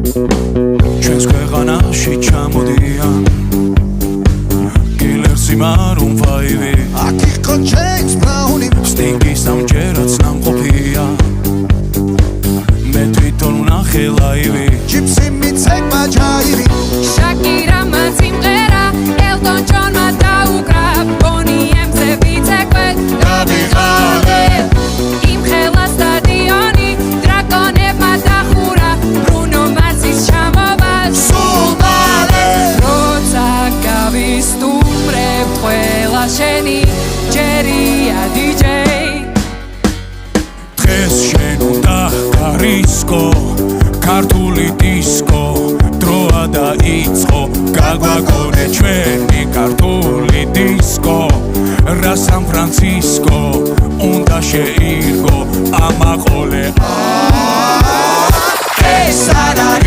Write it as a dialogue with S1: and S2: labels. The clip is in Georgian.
S1: ჩვენს ქვეყანაში ჩამოდიან კილერსი მარუნ ფაივი
S2: აქ იყო ჯეიმს ბრაუნი
S1: სტინგის ამჯერაც ნამყოფია მე თვითონ ვნახე ლაივი
S2: ჯიპსი მიცეკმა ჯაირი
S3: შაკირა მან სიმღერა ელტონ ჯონმა დაუკრა ბონი ემზე ვიცეკვეთ
S2: დავიღალე
S3: იმ ხელა სტადიონი დრაკონებმა დახურა ბრუნო მარსის ჩამოვას
S2: სულ მალე
S3: როცა გავისტუმრებ ყველა შენი ჯერია დიჯეი
S1: დღეს შენ უნდა გარისკო ქართული დისკო დროა დაიწყო გაგვაგონე ჩვენი ქართული დისკო რა სან ფრანცისკო უნდა შეირგო ამაყოლე
S2: ეს არ არის